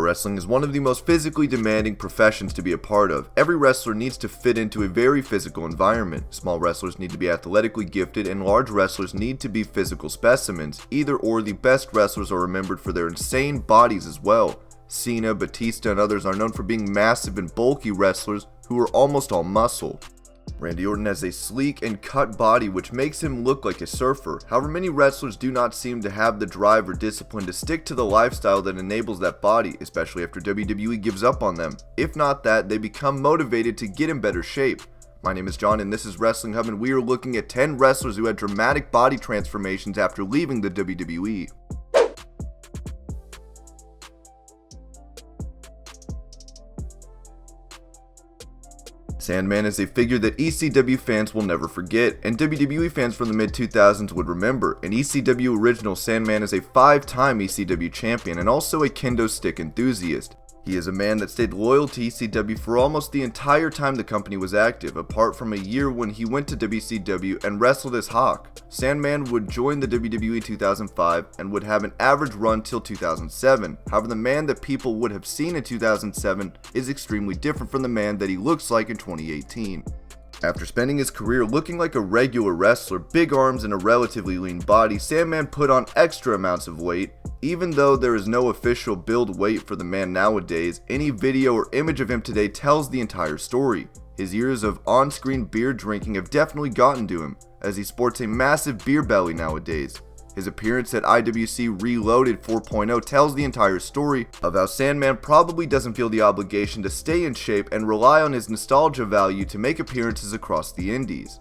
Wrestling is one of the most physically demanding professions to be a part of. Every wrestler needs to fit into a very physical environment. Small wrestlers need to be athletically gifted, and large wrestlers need to be physical specimens. Either or, the best wrestlers are remembered for their insane bodies as well. Cena, Batista, and others are known for being massive and bulky wrestlers who are almost all muscle. Randy Orton has a sleek and cut body which makes him look like a surfer. However, many wrestlers do not seem to have the drive or discipline to stick to the lifestyle that enables that body, especially after WWE gives up on them. If not that, they become motivated to get in better shape. My name is John and this is Wrestling Hub, and we are looking at 10 wrestlers who had dramatic body transformations after leaving the WWE. Sandman is a figure that ECW fans will never forget, and WWE fans from the mid-2000s would remember. An ECW original, Sandman is a 5-time ECW champion and also a kendo stick enthusiast. He is a man that stayed loyal to ECW for almost the entire time the company was active, apart from a year when he went to WCW and wrestled as Hawk. Sandman would join the WWE in 2005 and would have an average run till 2007. However, the man that people would have seen in 2007 is extremely different from the man that he looks like in 2018. After spending his career looking like a regular wrestler, big arms and a relatively lean body, Sandman put on extra amounts of weight. Even though there is no official build weight for the man nowadays, any video or image of him today tells the entire story. His years of on-screen beer drinking have definitely gotten to him, as he sports a massive beer belly nowadays. His appearance at IWC Reloaded 4.0 tells the entire story of how Sandman probably doesn't feel the obligation to stay in shape and rely on his nostalgia value to make appearances across the indies.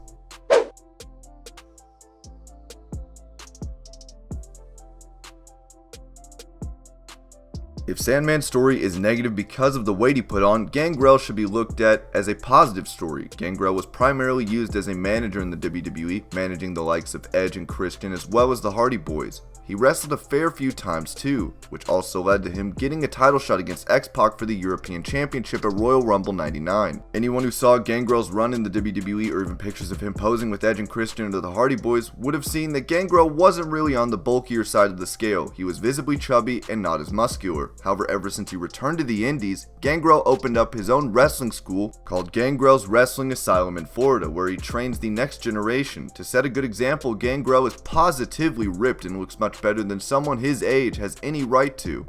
If Sandman's story is negative because of the weight he put on, Gangrel should be looked at as a positive story. Gangrel was primarily used as a manager in the WWE, managing the likes of Edge and Christian as well as the Hardy Boys. He wrestled a fair few times too, which also led to him getting a title shot against X-Pac for the European Championship at Royal Rumble 99. Anyone who saw Gangrel's run in the WWE or even pictures of him posing with Edge and Christian under the Hardy Boys would have seen that Gangrel wasn't really on the bulkier side of the scale. He was visibly chubby and not as muscular. However, ever since he returned to the Indies, Gangrel opened up his own wrestling school called Gangrel's Wrestling Asylum in Florida, where he trains the next generation. To set a good example, Gangrel is positively ripped and looks much better than someone his age has any right to.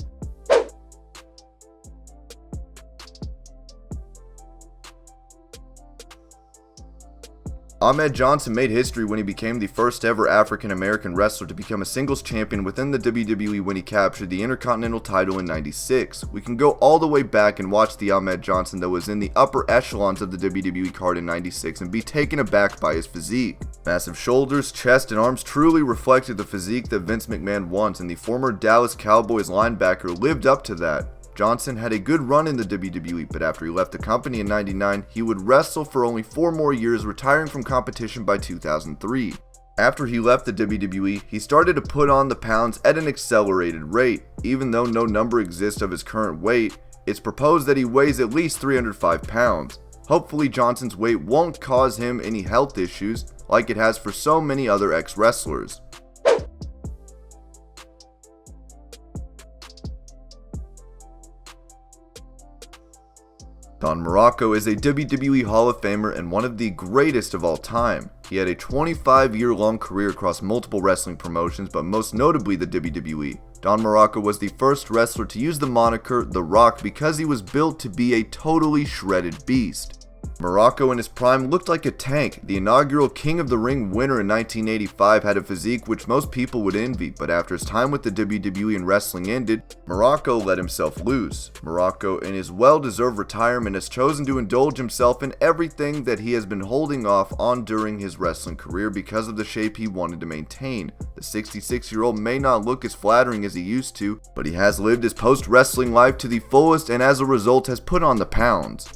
Ahmed Johnson made history when he became the first ever African American wrestler to become a singles champion within the WWE when he captured the Intercontinental title in '96. We can go all the way back and watch the Ahmed Johnson that was in the upper echelons of the WWE card in '96 and be taken aback by his physique. Massive shoulders, chest, and arms truly reflected the physique that Vince McMahon wants, and the former Dallas Cowboys linebacker lived up to that. Johnson had a good run in the WWE, but after he left the company in '99, he would wrestle for only 4 more years, retiring from competition by 2003. After he left the WWE, he started to put on the pounds at an accelerated rate. Even though no number exists of his current weight, it's proposed that he weighs at least 305 pounds. Hopefully Johnson's weight won't cause him any health issues like it has for so many other ex-wrestlers. Muraco is a WWE Hall of Famer and one of the greatest of all time. He had a 25-year-long career across multiple wrestling promotions, but most notably the WWE. Muraco was the first wrestler to use the moniker The Rock because he was built to be a totally shredded beast. Muraco in his prime looked like a tank. The inaugural King of the Ring winner in 1985 had a physique which most people would envy, but after his time with the WWE and wrestling ended, Muraco let himself loose. Muraco, in his well-deserved retirement, has chosen to indulge himself in everything that he has been holding off on during his wrestling career because of the shape he wanted to maintain. The 66-year-old may not look as flattering as he used to, but he has lived his post-wrestling life to the fullest and as a result has put on the pounds.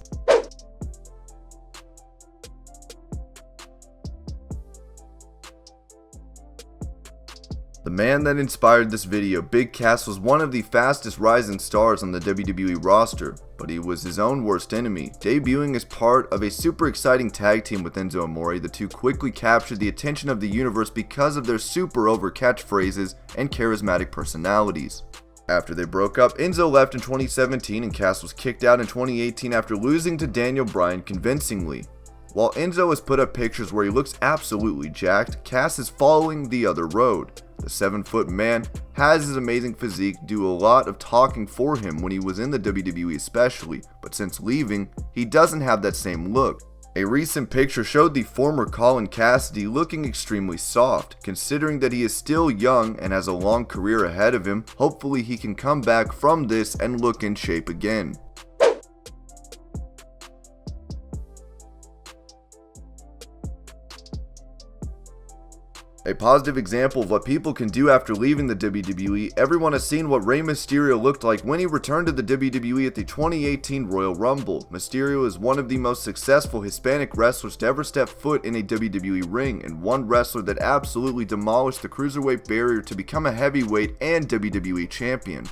The man that inspired this video, Big Cass, was one of the fastest rising stars on the WWE roster, but he was his own worst enemy. Debuting as part of a super exciting tag team with Enzo Amore, the two quickly captured the attention of the universe because of their super over catchphrases and charismatic personalities. After they broke up, Enzo left in 2017 and Cass was kicked out in 2018 after losing to Daniel Bryan convincingly. While Enzo has put up pictures where he looks absolutely jacked, Cass is following the other road. The 7-foot man has his amazing physique do a lot of talking for him when he was in the WWE especially, but since leaving, he doesn't have that same look. A recent picture showed the former Colin Cassidy looking extremely soft. Considering that he is still young and has a long career ahead of him, hopefully he can come back from this and look in shape again. A positive example of what people can do after leaving the WWE, everyone has seen what Rey Mysterio looked like when he returned to the WWE at the 2018 Royal Rumble. Mysterio is one of the most successful Hispanic wrestlers to ever step foot in a WWE ring, and one wrestler that absolutely demolished the cruiserweight barrier to become a heavyweight and WWE champion.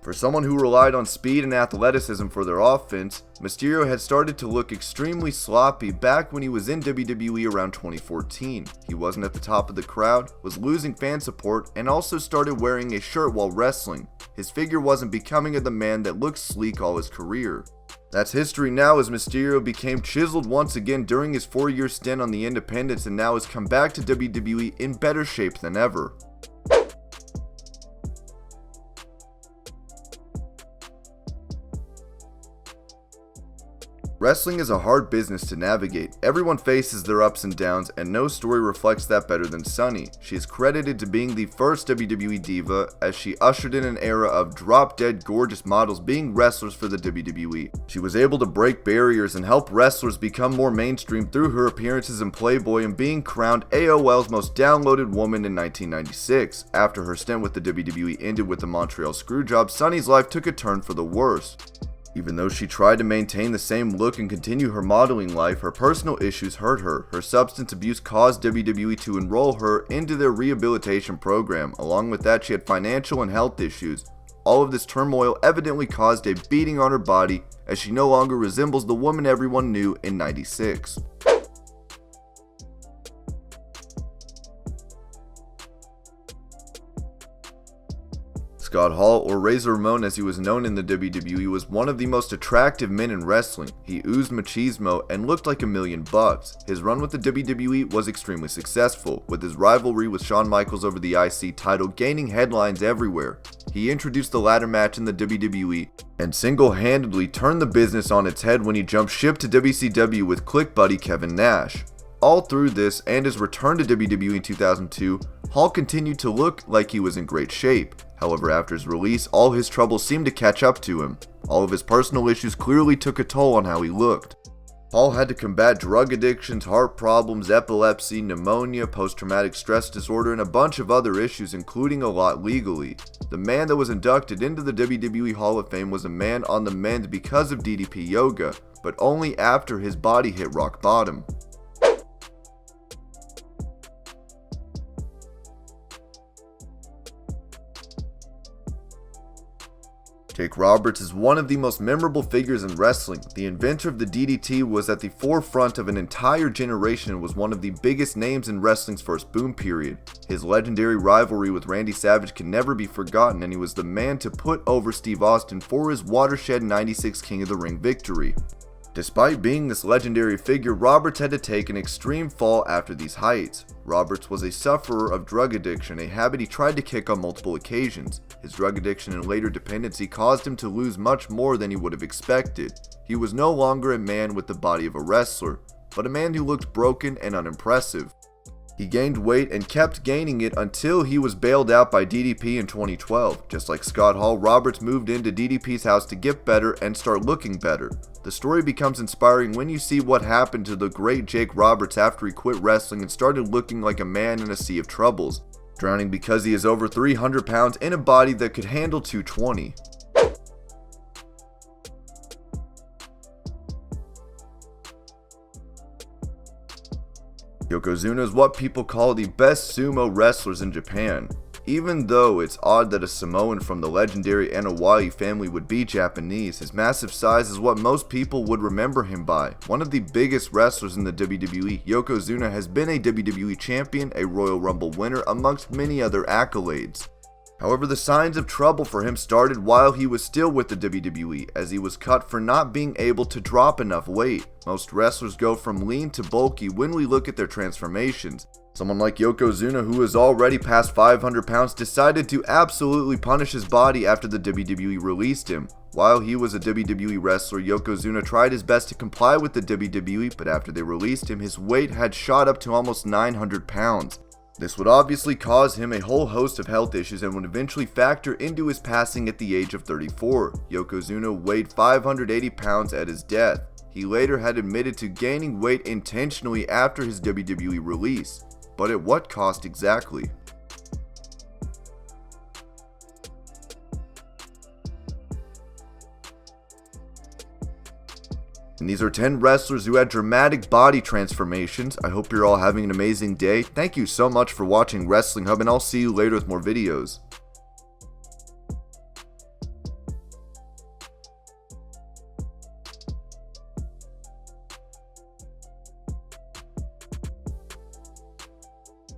For someone who relied on speed and athleticism for their offense, Mysterio had started to look extremely sloppy back when he was in WWE around 2014. He wasn't at the top of the crowd, was losing fan support, and also started wearing a shirt while wrestling. His figure wasn't becoming of the man that looked sleek all his career. That's history now, as Mysterio became chiseled once again during his 4-year stint on the Independents and now has come back to WWE in better shape than ever. Wrestling is a hard business to navigate. Everyone faces their ups and downs, and no story reflects that better than Sunny. She is credited to being the first WWE diva, as she ushered in an era of drop-dead gorgeous models being wrestlers for the WWE. She was able to break barriers and help wrestlers become more mainstream through her appearances in Playboy and being crowned AOL's most downloaded woman in 1996. After her stint with the WWE ended with the Montreal Screwjob, Sunny's life took a turn for the worse. Even though she tried to maintain the same look and continue her modeling life, her personal issues hurt her. Her substance abuse caused WWE to enroll her into their rehabilitation program. Along with that, she had financial and health issues. All of this turmoil evidently caused a beating on her body, as she no longer resembles the woman everyone knew in '96. Scott Hall, or Razor Ramon as he was known in the WWE, was one of the most attractive men in wrestling. He oozed machismo and looked like $1,000,000. His run with the WWE was extremely successful, with his rivalry with Shawn Michaels over the IC title gaining headlines everywhere. He introduced the ladder match in the WWE and single-handedly turned the business on its head when he jumped ship to WCW with Click buddy Kevin Nash. All through this and his return to WWE in 2002, Hall continued to look like he was in great shape. However, after his release, all his troubles seemed to catch up to him. All of his personal issues clearly took a toll on how he looked. Hall had to combat drug addictions, heart problems, epilepsy, pneumonia, post-traumatic stress disorder, and a bunch of other issues, including a lot legally. The man that was inducted into the WWE Hall of Fame was a man on the mend because of DDP yoga, but only after his body hit rock bottom. Jake Roberts is one of the most memorable figures in wrestling. The inventor of the DDT was at the forefront of an entire generation and was one of the biggest names in wrestling's first boom period. His legendary rivalry with Randy Savage can never be forgotten, and he was the man to put over Steve Austin for his watershed '96 King of the Ring victory. Despite being this legendary figure, Roberts had to take an extreme fall after these heights. Roberts was a sufferer of drug addiction, a habit he tried to kick on multiple occasions. His drug addiction and later dependency caused him to lose much more than he would have expected. He was no longer a man with the body of a wrestler, but a man who looked broken and unimpressive. He gained weight and kept gaining it until he was bailed out by DDP in 2012. Just like Scott Hall, Roberts moved into DDP's house to get better and start looking better. The story becomes inspiring when you see what happened to the great Jake Roberts after he quit wrestling and started looking like a man in a sea of troubles, drowning because he is over 300 pounds in a body that could handle 220. Yokozuna is what people call the best sumo wrestlers in Japan. Even though it's odd that a Samoan from the legendary Anoa'i family would be Japanese, his massive size is what most people would remember him by. One of the biggest wrestlers in the WWE, Yokozuna has been a WWE champion, a Royal Rumble winner, amongst many other accolades. However, the signs of trouble for him started while he was still with the WWE, as he was cut for not being able to drop enough weight. Most wrestlers go from lean to bulky when we look at their transformations. Someone like Yokozuna, who was already past 500 pounds, decided to absolutely punish his body after the WWE released him. While he was a WWE wrestler, Yokozuna tried his best to comply with the WWE, but after they released him, his weight had shot up to almost 900 pounds. This would obviously cause him a whole host of health issues and would eventually factor into his passing at the age of 34. Yokozuna weighed 580 pounds at his death. He later had admitted to gaining weight intentionally after his WWE release. But at what cost exactly? And these are 10 wrestlers who had dramatic body transformations. I hope you're all having an amazing day. Thank you so much for watching Wrestling Hub, and I'll see you later with more videos.